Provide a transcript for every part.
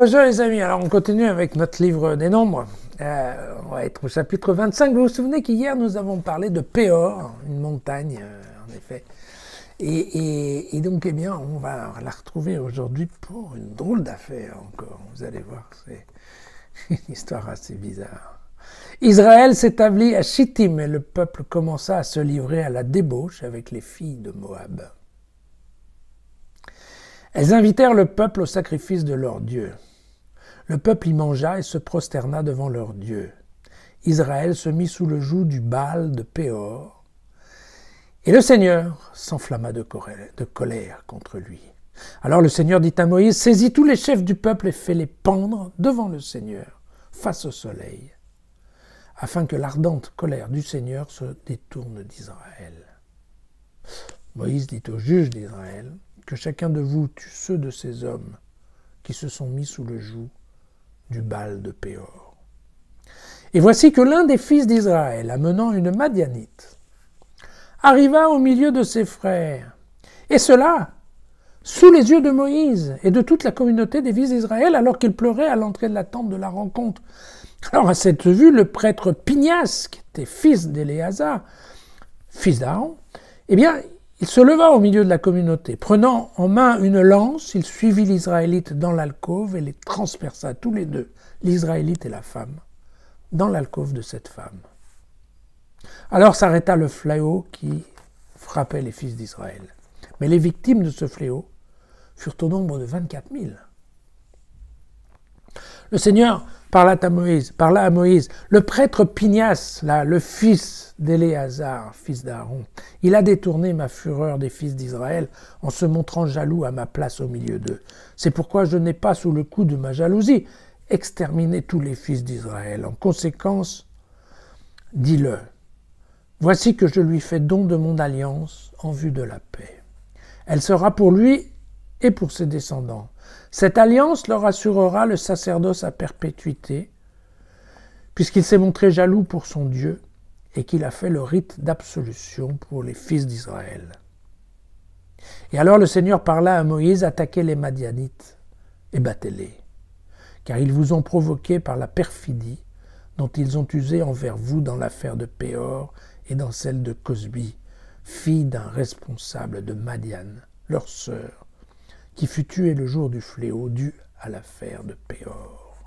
Bonjour les amis, alors on continue avec notre livre des nombres. On va être au chapitre 25. Vous vous souvenez qu'hier nous avons parlé de Péor, une montagne en effet. Et donc eh bien on va la retrouver aujourd'hui pour une drôle d'affaire encore. Vous allez voir, c'est une histoire assez bizarre. Israël s'établit à Chittim et le peuple commença à se livrer à la débauche avec les filles de Moab. Elles invitèrent le peuple au sacrifice de leur Dieu. Le peuple y mangea et se prosterna devant leur Dieu. Israël se mit sous le joug du Baal de Péor. Et le Seigneur s'enflamma de colère contre lui. Alors le Seigneur dit à Moïse, « Saisis tous les chefs du peuple et fais-les pendre devant le Seigneur, face au soleil, afin que l'ardente colère du Seigneur se détourne d'Israël. » Moïse dit aux juges d'Israël, « Que chacun de vous tue ceux de ces hommes qui se sont mis sous le joug du Baal de Péor. » Et voici que l'un des fils d'Israël, amenant une Madianite, arriva au milieu de ses frères, et cela sous les yeux de Moïse et de toute la communauté des fils d'Israël, alors qu'ils pleuraient à l'entrée de la tente de la rencontre. Alors à cette vue, le prêtre Pinias, qui était fils d'Éléazar, fils d'Aaron, eh bien, il se leva au milieu de la communauté. Prenant en main une lance, il suivit l'Israélite dans l'alcôve et les transperça tous les deux, l'Israélite et la femme, dans l'alcôve de cette femme. Alors s'arrêta le fléau qui frappait les fils d'Israël. Mais les victimes de ce fléau furent au nombre de 24 000. Le Seigneur parla à Moïse, le prêtre Pinias, là, le fils d'Éléazar, fils d'Aaron, il a détourné ma fureur des fils d'Israël en se montrant jaloux à ma place au milieu d'eux. C'est pourquoi je n'ai pas, sous le coup de ma jalousie, exterminé tous les fils d'Israël. En conséquence, dis-le, voici que je lui fais don de mon alliance en vue de la paix. Elle sera pour lui et pour ses descendants. Cette alliance leur assurera le sacerdoce à perpétuité, puisqu'il s'est montré jaloux pour son Dieu et qu'il a fait le rite d'absolution pour les fils d'Israël. Et alors le Seigneur parla à Moïse, attaquez les Madianites et battez-les, car ils vous ont provoqué par la perfidie dont ils ont usé envers vous dans l'affaire de Péor et dans celle de Cosbi, fille d'un responsable de Madian, leur sœur, qui fut tuée le jour du fléau dû à l'affaire de Péor.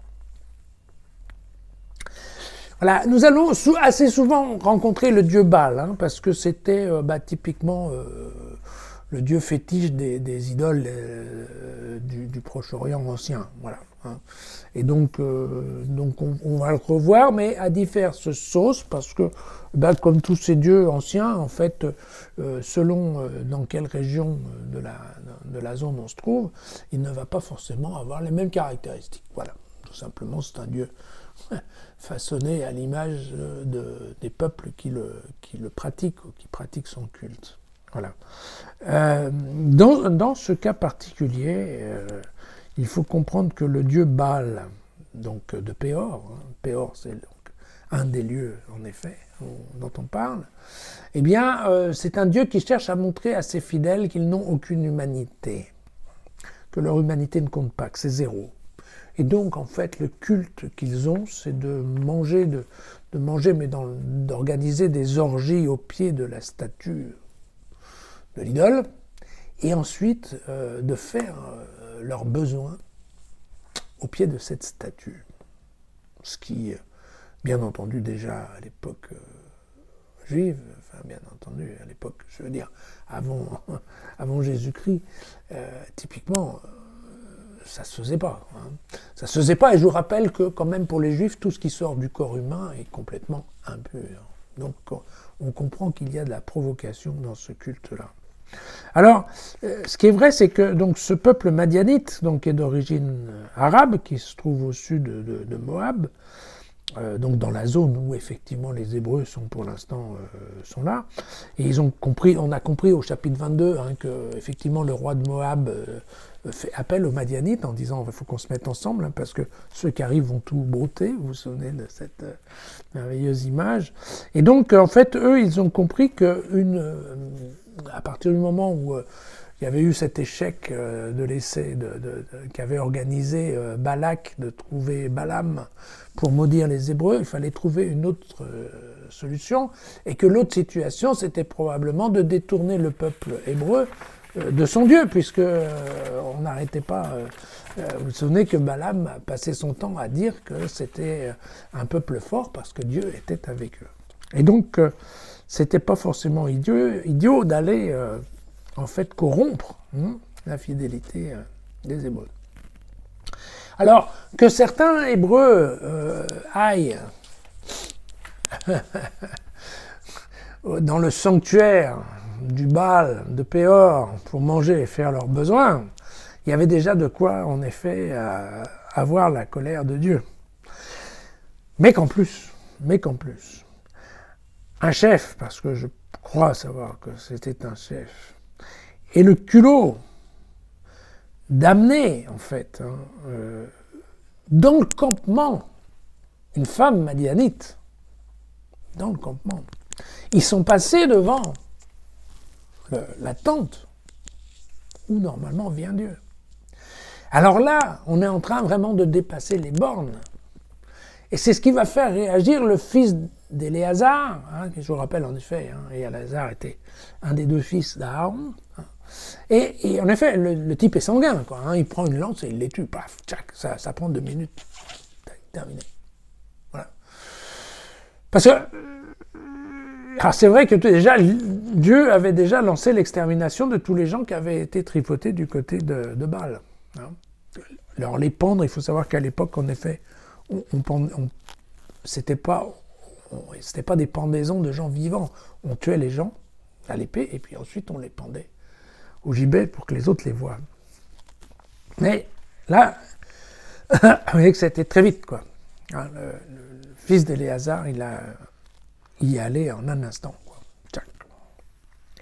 Voilà, nous allons assez souvent rencontrer le dieu Baal, parce que c'était typiquement le dieu fétiche des idoles du Proche-Orient ancien. Voilà, hein. Et donc on va le revoir, mais à diverses sauces, parce que comme tous ces dieux anciens, en fait, selon dans quelle région de la zone on se trouve, il ne va pas forcément avoir les mêmes caractéristiques. Voilà, tout simplement, c'est un dieu façonné à l'image des peuples qui le pratiquent ou qui pratiquent son culte. Voilà. Dans ce cas particulier, il faut comprendre que le dieu Baal, donc de Péor, Péor c'est donc un des lieux en effet dont on parle, eh bien c'est un dieu qui cherche à montrer à ses fidèles qu'ils n'ont aucune humanité, que leur humanité ne compte pas, que c'est zéro. Et donc, en fait, le culte qu'ils ont, c'est de manger, mais d'organiser des orgies au pied de la statue de l'idole, et ensuite de faire leurs besoins au pied de cette statue. Ce qui, bien entendu, déjà à l'époque juive, enfin bien entendu, à l'époque, je veux dire, avant Jésus-Christ, typiquement, ça se faisait pas. Ça se faisait pas, et je vous rappelle que quand même pour les Juifs, tout ce qui sort du corps humain est complètement impur. Donc on comprend qu'il y a de la provocation dans ce culte-là. Alors, ce qui est vrai, c'est que donc, ce peuple madianite, donc, qui est d'origine arabe, qui se trouve au sud de Moab, donc dans la zone où effectivement les Hébreux sont pour l'instant sont là, et on a compris au chapitre 22 que effectivement le roi de Moab fait appel aux Madianites en disant il faut qu'on se mette ensemble, parce que ceux qui arrivent vont tout brouter. Vous vous souvenez de cette merveilleuse image. Et donc en fait eux ils ont compris que à partir du moment où il y avait eu cet échec de l'essai qu'avait organisé Balak de trouver Balaam pour maudire les Hébreux, il fallait trouver une autre solution, et que l'autre situation, c'était probablement de détourner le peuple hébreu de son Dieu, puisque on n'arrêtait pas. Vous vous souvenez que Balaam passait son temps à dire que c'était un peuple fort parce que Dieu était avec eux. Et donc, c'était pas forcément idiot d'aller en fait corrompre la fidélité des Hébreux. Alors, que certains Hébreux aillent dans le sanctuaire du Baal de Péor pour manger et faire leurs besoins, il y avait déjà de quoi, en effet, avoir la colère de Dieu. Mais qu'en plus, un chef, parce que je crois savoir que c'était un chef, et le culot d'amener, en fait, dans le campement, une femme madianite, dans le campement. Ils sont passés devant la tente où normalement vient Dieu. Alors là, on est en train vraiment de dépasser les bornes. Et c'est ce qui va faire réagir le fils d'Éléazar, qui je vous rappelle en effet, Éléazar était un des deux fils d'Aaron. Et en effet, le type est sanguin, quoi, il prend une lance et il les tue, paf, tchac, ça prend 2 minutes, terminé. Voilà. Parce que, c'est vrai que déjà, Dieu avait déjà lancé l'extermination de tous les gens qui avaient été tripotés du côté de Baal. Alors les pendre, il faut savoir qu'à l'époque, en effet, c'était pas des pendaisons de gens vivants. On tuait les gens à l'épée et puis ensuite on les pendait au gibet pour que les autres les voient. Mais là, vous voyez que c'était très vite, quoi. Le fils d'Éléazar, il y allait en un instant, quoi.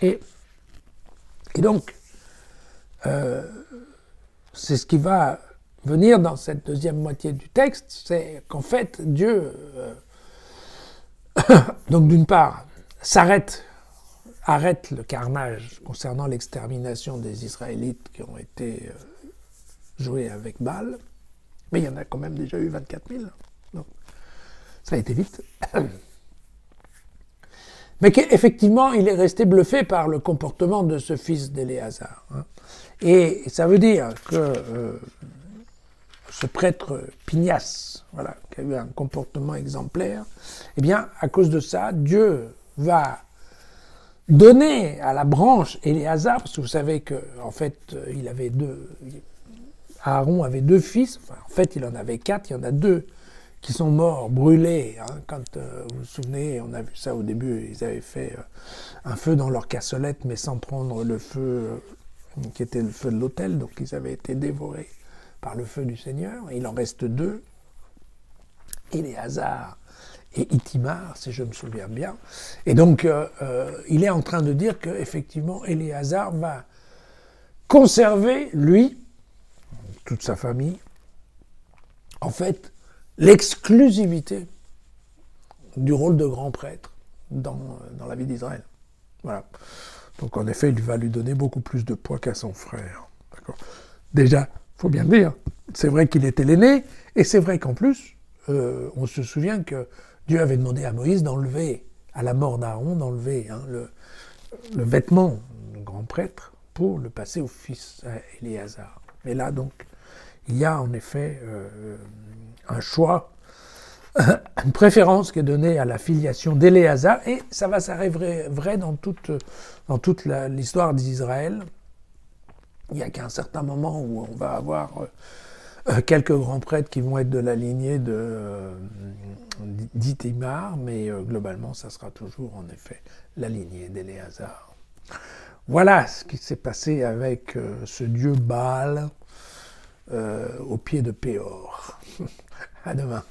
Et donc, c'est ce qui va venir dans cette deuxième moitié du texte, c'est qu'en fait, Dieu, donc d'une part, arrête le carnage concernant l'extermination des Israélites qui ont été joués avec Baal, mais il y en a quand même déjà eu 24 000, donc ça a été vite. Mais qu'effectivement, il est resté bluffé par le comportement de ce fils d'Éléazar. Et ça veut dire que ce prêtre Pinias, voilà, qui a eu un comportement exemplaire, eh bien, à cause de ça, Dieu va donner à la branche Éléazar, parce que vous savez qu'en fait, Aaron avait 2 fils, enfin, en fait, il en avait 4, il y en a 2 qui sont morts, brûlés. Quand vous vous souvenez, on a vu ça au début, ils avaient fait un feu dans leur cassolette, mais sans prendre le feu qui était le feu de l'autel, donc ils avaient été dévorés par le feu du Seigneur. Il en reste 2, Éléazar et Ithamar, si je me souviens bien. Et donc, il est en train de dire qu'effectivement, Éléazar va conserver, lui, toute sa famille, en fait, l'exclusivité du rôle de grand prêtre dans la vie d'Israël. Voilà. Donc en effet, il va lui donner beaucoup plus de poids qu'à son frère. Déjà, il faut bien le dire, c'est vrai qu'il était l'aîné, et c'est vrai qu'en plus, on se souvient que Dieu avait demandé à Moïse d'enlever, à la mort d'Aaron, d'enlever le vêtement du grand prêtre pour le passer au fils Éléazar. Mais là, donc, il y a en effet un choix, une préférence qui est donnée à la filiation d'Éléazar, et ça va s'arrêter vrai dans toute l'histoire d'Israël. Il n'y a qu'à un certain moment où on va avoir quelques grands prêtres qui vont être de la lignée d'Ithamar, mais globalement, ça sera toujours en effet la lignée d'Éléazar. Voilà ce qui s'est passé avec ce dieu Baal au pied de Péor. À demain.